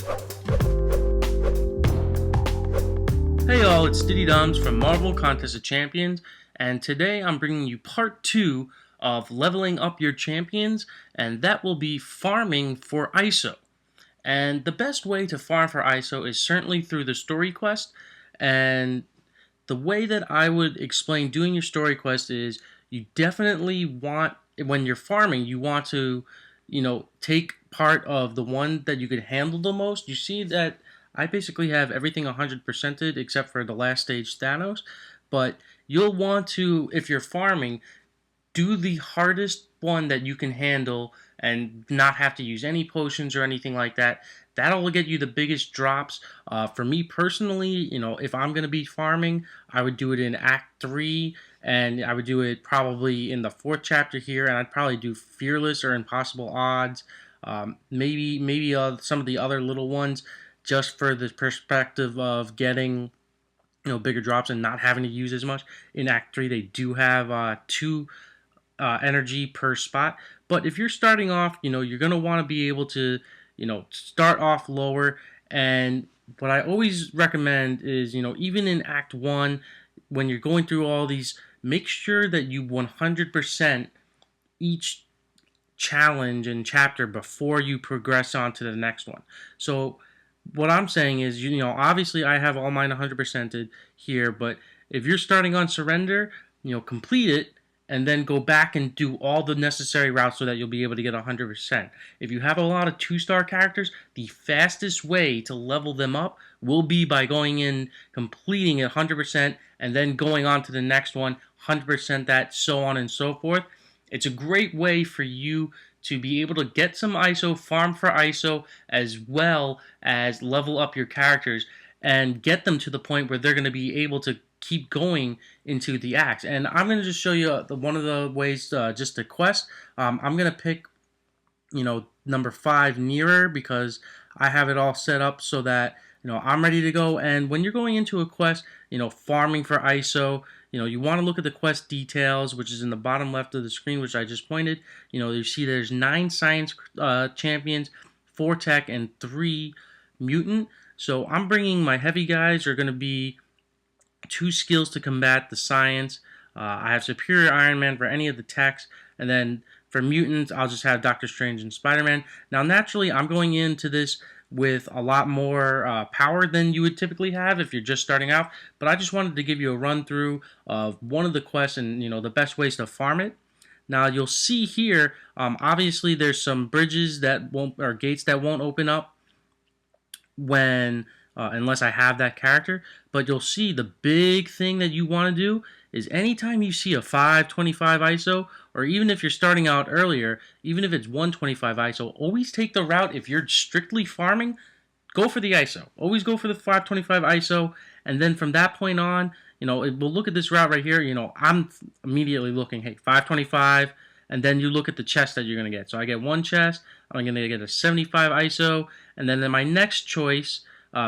Hey y'all, it's Diddy Doms from Marvel Contest of Champions, and today I'm bringing you part 2 of leveling up your champions, and that will be farming for ISO. And the best way to farm for ISO is certainly through the story quest, and the way that I would explain doing your story quest is you definitely want, when you're farming, you want to, take part of the one that you could handle the most. You see that I basically have everything 100%ed except for the last stage Thanos, but you'll want to, if you're farming, do the hardest one that you can handle and not have to use any potions or anything like that. That'll get you the biggest drops. For me personally, if I'm going to be farming, I would do it in Act 3, and I would do it probably in the 4th chapter here, and I'd probably do Fearless or Impossible Odds. Maybe some of the other little ones, just for the perspective of getting bigger drops and not having to use as much. In Act 3, they do have 2 energy per spot. But if you're starting off, you're going to want to be able to, start off lower. And what I always recommend is, even in Act 1, when you're going through all these, make sure that you 100% each challenge and chapter before you progress on to the next one. So what I'm saying is, obviously I have all mine 100%ed here, but if you're starting on Surrender, complete it and then go back and do all the necessary routes so that you'll be able to get 100%. If you have a lot of 2-star characters, the fastest way to level them up will be by going in, completing it 100%, and then going on to the next one, 100% that, so on and so forth. It's a great way for you to be able to get some ISO, farm for ISO, as well as level up your characters and get them to the point where they're going to be able to keep going into the acts. And I'm going to just show you one of the ways just to quest. I'm going to pick, number 5, Nearer, because I have it all set up so that, I'm ready to go. And when you're going into a quest, farming for ISO, you want to look at the quest details, which is in the bottom left of the screen, which I just pointed. You see there's 9 science champions, 4 tech, and 3 mutant. So I'm bringing my heavy guys are going to be 2 skills to combat the science. I have Superior Iron Man for any of the techs, and then for mutants, I'll just have Doctor Strange and Spider-Man. Now, naturally, I'm going into this with a lot more power than you would typically have if you're just starting out, but I just wanted to give you a run through of one of the quests and the best ways to farm it. Now you'll see here, obviously there's some bridges that won't, or gates that won't open up when unless I have that character, but you'll see the big thing that you want to do is anytime you see a 525 ISO, or even if you're starting out earlier, even if it's 125 ISO, always take the route. If you're strictly farming, go for the ISO. Always go for the 525 ISO, and then from that point on, we'll look at this route right here. I'm immediately looking, hey, 525, and then you look at the chest that you're going to get. So I get 1 chest, I'm going to get a 75 ISO, and then my next choice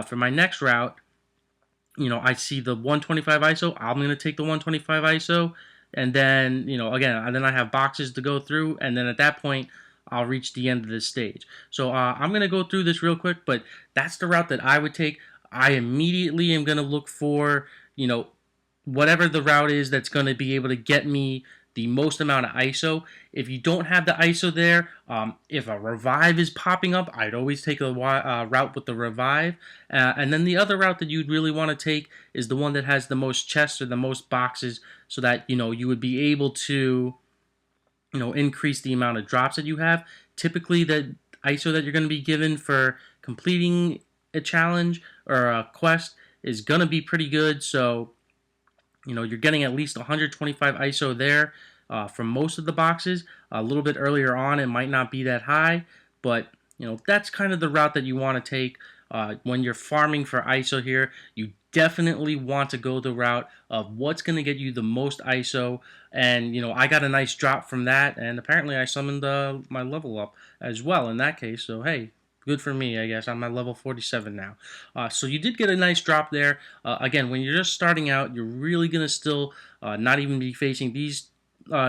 for my next route, I see the 125 ISO, I'm going to take the 125 ISO, and then, again, then I have boxes to go through, and then at that point, I'll reach the end of this stage. So I'm going to go through this real quick, but that's the route that I would take. I immediately am going to look for, whatever the route is that's going to be able to get me the most amount of ISO. If you don't have the ISO there, if a revive is popping up, I'd always take a route with the revive. And then the other route that you'd really want to take is the one that has the most chests or the most boxes, so that you would be able to increase the amount of drops that you have. Typically, the ISO that you're going to be given for completing a challenge or a quest is going to be pretty good. So you're getting at least 125 ISO there from most of the boxes. A little bit earlier on, it might not be that high, but that's kind of the route that you want to take when you're farming for ISO here. You definitely want to go the route of what's going to get you the most ISO. And I got a nice drop from that, and apparently I summoned my level up as well in that case. So hey, good for me, I guess. I'm at level 47 now. So you did get a nice drop there. Again, when you're just starting out, you're really going to still not even be facing these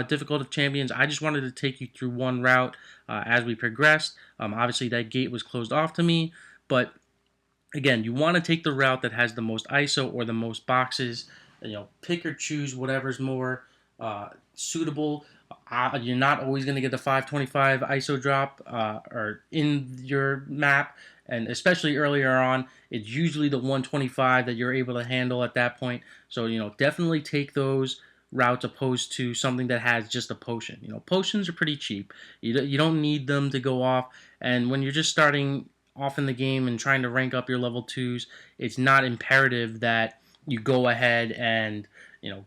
difficult of champions. I just wanted to take you through one route as we progressed. Obviously, that gate was closed off to me, but Again, you want to take the route that has the most ISO or the most boxes. Pick or choose whatever's more suitable. You're not always going to get the 525 ISO drop or in your map, and especially earlier on, it's usually the 125 that you're able to handle at that point. So definitely take those routes opposed to something that has just a potion. Potions are pretty cheap. You don't need them to go off, and when you're just starting off in the game and trying to rank up your level 2s, it's not imperative that you go ahead and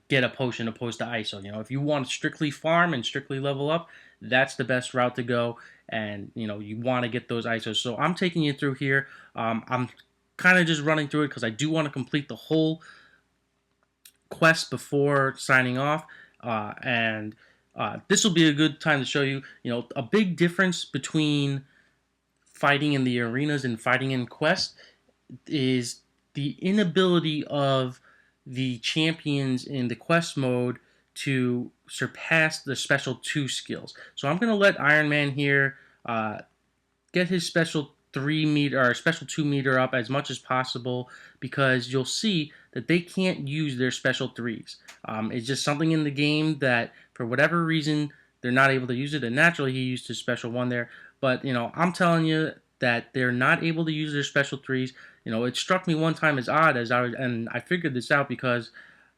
get a potion opposed to ISO. If you want to strictly farm and strictly level up, that's the best route to go. And you want to get those ISOs. So I'm taking you through here. I'm kind of just running through it because I do want to complete the whole quest before signing off. And this will be a good time to show you, a big difference between fighting in the arenas and fighting in quest is the inability of the champions in the quest mode to surpass the special 2 skills. So I'm going to let Iron Man here get his special 3 meter or special 2 meter up as much as possible, because you'll see that they can't use their special 3s. It's just something in the game that for whatever reason they're not able to use it, and naturally he used his special 1 there. But I'm telling you that they're not able to use their special 3s. It struck me one time as odd, and I figured this out because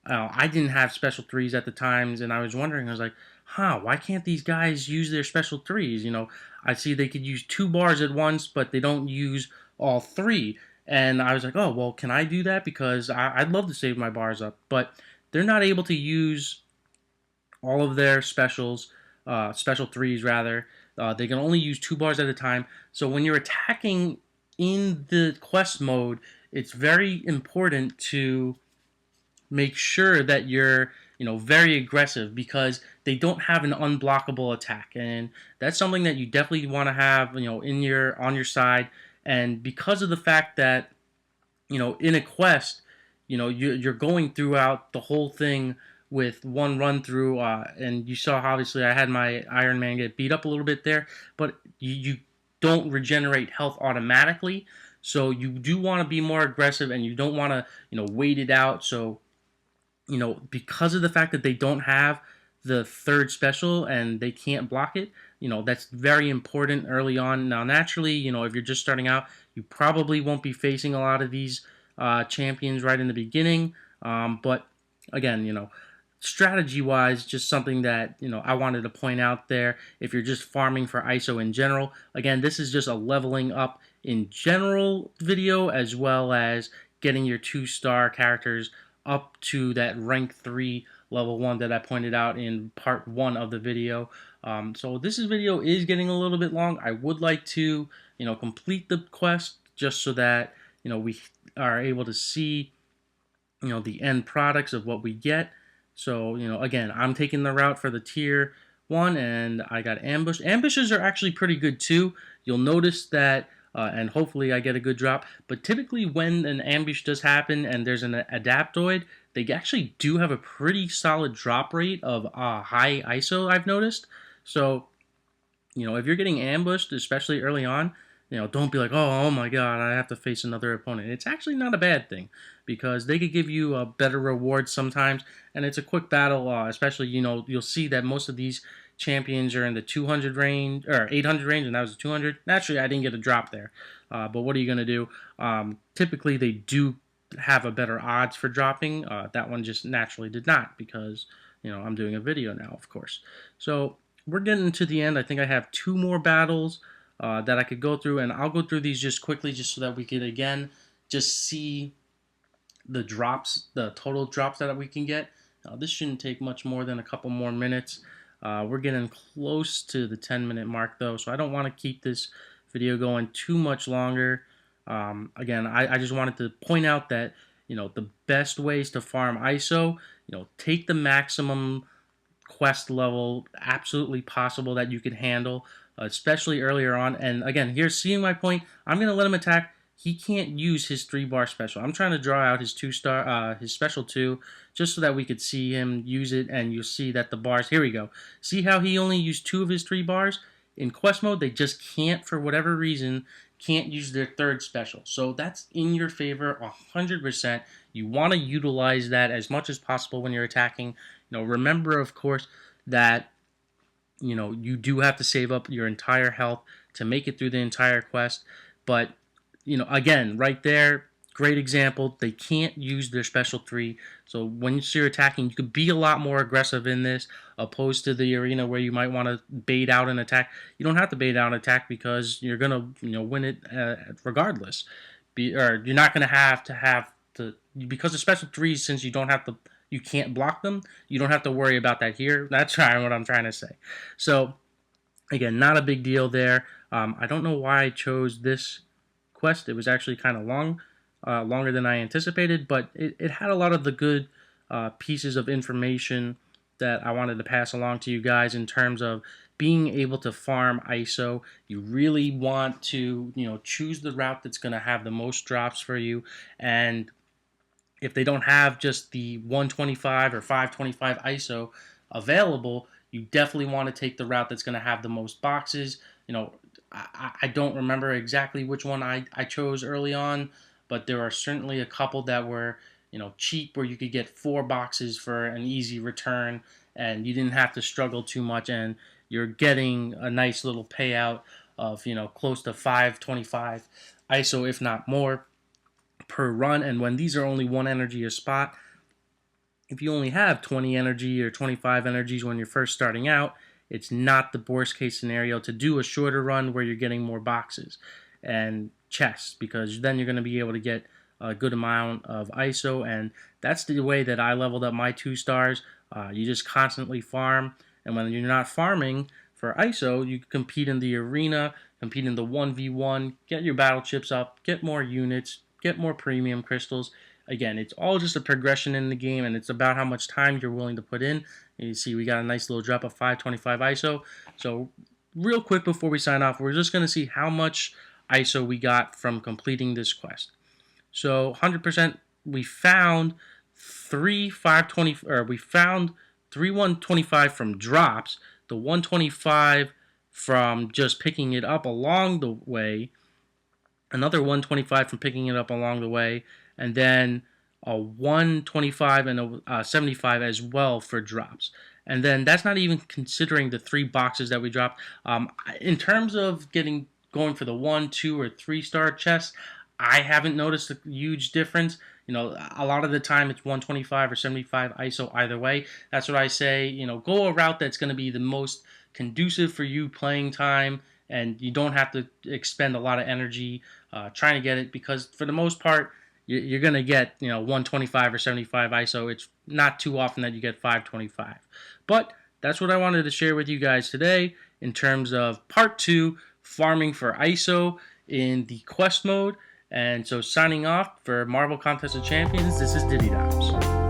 I didn't have special 3s at the times, and I was wondering, I was like, why can't these guys use their special 3s? I see they could use 2 bars at once, but they don't use all 3. And I was like, oh, well, can I do that? Because I'd love to save my bars up. But they're not able to use all of their special 3s, rather. They can only use 2 bars at a time. So when you're attacking in the quest mode, it's very important to make sure that you're very aggressive, because they don't have an unblockable attack, and that's something that you definitely want to have on your side. And because of the fact that in a quest, you're going throughout the whole thing with one run through, and you saw obviously I had my Iron Man get beat up a little bit there, but you don't regenerate health automatically, so you do want to be more aggressive, and you don't want to wait it out. So because of the fact that they don't have the 3rd special and they can't block it, that's very important early on. Now, naturally, if you're just starting out, you probably won't be facing a lot of these champions right in the beginning. But again, strategy-wise, just something that I wanted to point out there. If you're just farming for ISO in general, again, this is just a leveling up in general video, as well as getting your 2-star characters up to that rank 3 level 1 that I pointed out in part 1 of the video. So this video is getting a little bit long. I would like to complete the quest just so that we are able to see the end products of what we get. So again, I'm taking the route for the tier 1, and I got ambush. Ambushes are actually pretty good too. You'll notice that and hopefully I get a good drop. But typically when an ambush does happen and there's an adaptoid, they actually do have a pretty solid drop rate of high ISO, I've noticed. So, if you're getting ambushed, especially early on, don't be like, oh my god, I have to face another opponent. It's actually not a bad thing, because they could give you a better reward sometimes, and it's a quick battle, especially, you'll see that most of these champions are in the 200 range, or 800 range, and that was a 200. Naturally, I didn't get a drop there, but what are you going to do? Typically, they do have a better odds for dropping. That one just naturally did not, because, I'm doing a video now, of course. So, we're getting to the end. I think I have 2 more battles that I could go through, and I'll go through these just quickly, just so that we can, again, just see the drops, the total drops that we can get. This shouldn't take much more than a couple more minutes. We're getting close to the 10-minute mark, though, so I don't want to keep this video going too much longer. Again, I just wanted to point out that, the best ways to farm ISO, take the maximum quest level absolutely possible that you can handle, especially earlier on. And again, here's seeing my point. I'm going to let him attack. He can't use his 3-bar special. I'm trying to draw out his 2-star, his special 2, just so that we could see him use it, and you'll see that the bars, here we go. See how he only used 2 of his 3 bars? In quest mode, they just can't, for whatever reason, can't use their third special. So that's in your favor 100%. You want to utilize that as much as possible when you're attacking. Remember, of course, that you do have to save up your entire health to make it through the entire quest. But, again, right there, great example. They can't use their special 3. So when you're attacking, you could be a lot more aggressive in this, opposed to the arena where you might want to bait out an attack. You don't have to bait out an attack because you're going to win it regardless. Or you're not going to have to, because of special 3s, since you can't block them, you don't have to worry about that here. That's what I'm trying to say. So, again, not a big deal there. I don't know why I chose this quest. It was actually kind of long, longer than I anticipated, but it had a lot of the good pieces of information that I wanted to pass along to you guys in terms of being able to farm ISO. You really want to, choose the route that's going to have the most drops for you. And if they don't have just the 125 or 525 ISO available, you definitely want to take the route that's going to have the most boxes. I don't remember exactly which one I chose early on, but there are certainly a couple that were, cheap, where you could get 4 boxes for an easy return, and you didn't have to struggle too much, and you're getting a nice little payout of, close to 525 ISO, if not more, per run. And when these are only 1 energy a spot, if you only have 20 energy or 25 energies when you're first starting out, it's not the worst case scenario to do a shorter run where you're getting more boxes and chests, because then you're going to be able to get a good amount of ISO. And that's the way that I leveled up my 2 stars. You just constantly farm, and when you're not farming for ISO, you compete in the arena, compete in the 1v1, get your battle chips up, get more units, get more premium crystals. Again, it's all just a progression in the game, and it's about how much time you're willing to put in. And you see we got a nice little drop of 525 ISO. So real quick before we sign off, we're just going to see how much ISO we got from completing this quest. So 100%, we found 3 125 from drops, the 125 from just picking it up along the way, another 125 from picking it up along the way, and then a 125 and a 75 as well for drops. And then that's not even considering the 3 boxes that we dropped. In terms of going for the 1, 2, or 3 star chests, I haven't noticed a huge difference. A lot of the time it's 125 or 75 ISO either way. That's what I say. Go a route that's going to be the most conducive for you playing time, and you don't have to expend a lot of energy trying to get it, because for the most part, you're going to get 125 or 75 ISO. It's not too often that you get 525. But that's what I wanted to share with you guys today in terms of part 2, farming for ISO in the quest mode. And so signing off for Marvel Contest of Champions, this is Diddy Doms.